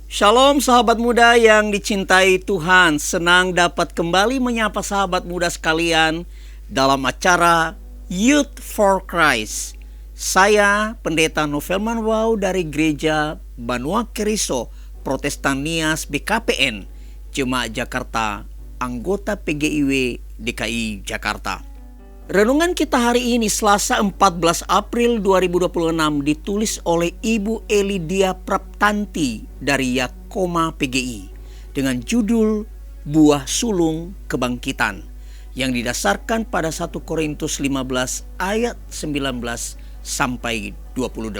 Shalom sahabat muda yang dicintai Tuhan. Senang dapat kembali menyapa sahabat muda sekalian dalam acara Youth for Christ. Saya Pendeta Novel Manwau dari Gereja Banua Keriso Protestan Nias BKPN Jemaat Jakarta, anggota PGIW DKI Jakarta. Renungan kita hari ini Selasa 14 April 2026 ditulis oleh Ibu Elidia Praptanti dari Yakoma PGI dengan judul Buah Sulung Kebangkitan yang didasarkan pada 1 Korintus 15 ayat 19 sampai 28.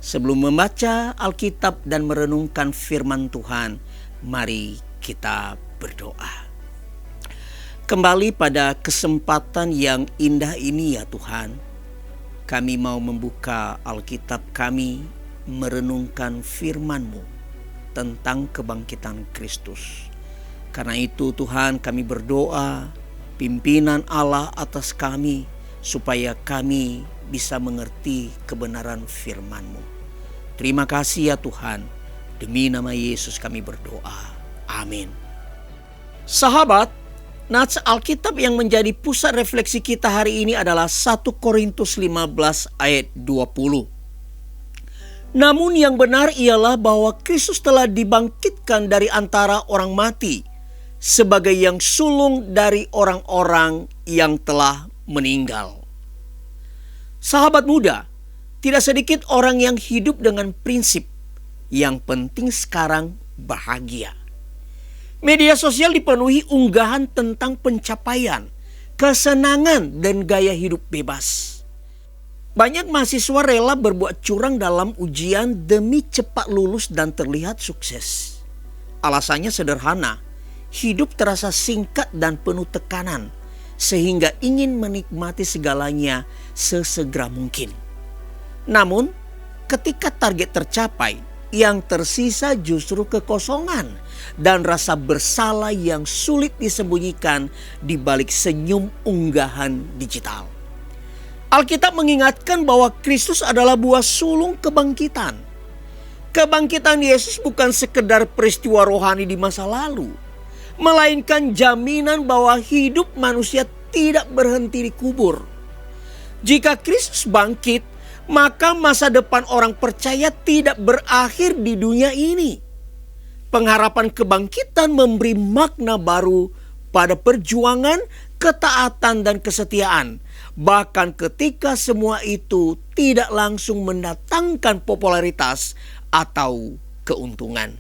Sebelum membaca Alkitab dan merenungkan firman Tuhan, mari kita berdoa. Kembali pada kesempatan yang indah ini ya Tuhan, kami mau membuka Alkitab kami, merenungkan firman-Mu tentang kebangkitan Kristus. Karena itu Tuhan, kami berdoa pimpinan Allah atas kami, supaya kami bisa mengerti kebenaran firman-Mu. Terima kasih ya Tuhan, demi nama Yesus kami berdoa. Amin. Sahabat, nats Alkitab yang menjadi pusat refleksi kita hari ini adalah 1 Korintus 15 ayat 20. Namun yang benar ialah bahwa Kristus telah dibangkitkan dari antara orang mati sebagai yang sulung dari orang-orang yang telah meninggal. Sahabat muda, tidak sedikit orang yang hidup dengan prinsip yang penting sekarang bahagia. Media sosial dipenuhi unggahan tentang pencapaian, kesenangan, dan gaya hidup bebas. Banyak mahasiswa rela berbuat curang dalam ujian demi cepat lulus dan terlihat sukses. Alasannya sederhana, hidup terasa singkat dan penuh tekanan, sehingga ingin menikmati segalanya sesegera mungkin. Namun, ketika target tercapai, yang tersisa justru kekosongan dan rasa bersalah yang sulit disembunyikan di balik senyum unggahan digital. Alkitab mengingatkan bahwa Kristus adalah buah sulung kebangkitan. Kebangkitan Yesus bukan sekedar peristiwa rohani di masa lalu, melainkan jaminan bahwa hidup manusia tidak berhenti di kubur. Jika Kristus bangkit, maka masa depan orang percaya tidak berakhir di dunia ini. Pengharapan kebangkitan memberi makna baru pada perjuangan, ketaatan, dan kesetiaan. Bahkan ketika semua itu tidak langsung mendatangkan popularitas atau keuntungan.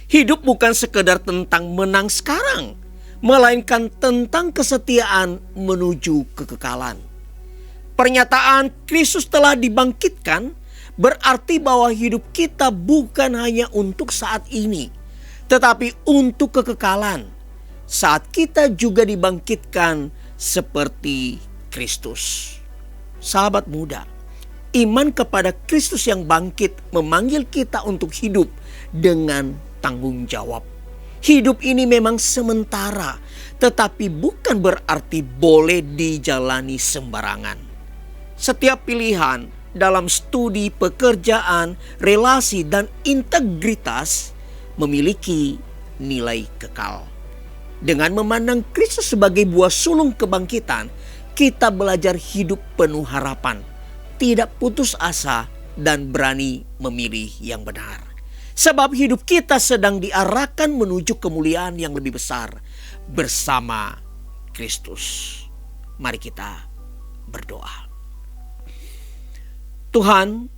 Hidup bukan sekedar tentang menang sekarang, melainkan tentang kesetiaan menuju kekekalan. Pernyataan Kristus telah dibangkitkan berarti bahwa hidup kita bukan hanya untuk saat ini, tetapi untuk kekekalan. Saat kita juga dibangkitkan seperti Kristus. Sahabat muda, iman kepada Kristus yang bangkit memanggil kita untuk hidup dengan tanggung jawab. Hidup ini memang sementara, tetapi bukan berarti boleh dijalani sembarangan. Setiap pilihan dalam studi, pekerjaan, relasi, dan integritas memiliki nilai kekal. Dengan memandang Kristus sebagai buah sulung kebangkitan, kita belajar hidup penuh harapan, tidak putus asa, dan berani memilih yang benar. Sebab hidup kita sedang diarahkan menuju kemuliaan yang lebih besar bersama Kristus. Mari kita berdoa. Tuhan,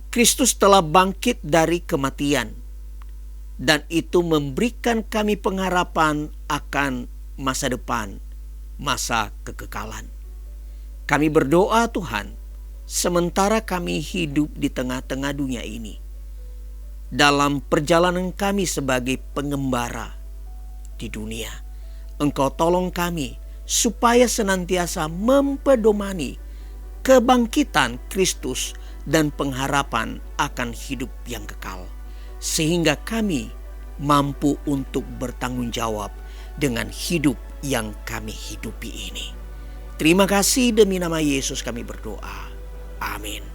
Kristus telah bangkit dari kematian, dan itu memberikan kami pengharapan akan masa depan, masa kekekalan. Kami berdoa Tuhan, sementara kami hidup di tengah-tengah dunia ini, dalam perjalanan kami sebagai pengembara di dunia, Engkau tolong kami supaya senantiasa mempedomani kebangkitan Kristus dan pengharapan akan hidup yang kekal, sehingga kami mampu untuk bertanggung jawab dengan hidup yang kami hidupi ini. Terima kasih, demi nama Yesus kami berdoa. Amin.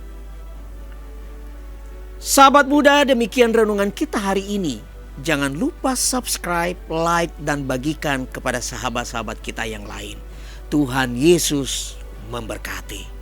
Sahabat muda, demikian renungan kita hari ini. Jangan lupa subscribe, like, dan bagikan kepada sahabat-sahabat kita yang lain. Tuhan Yesus memberkati.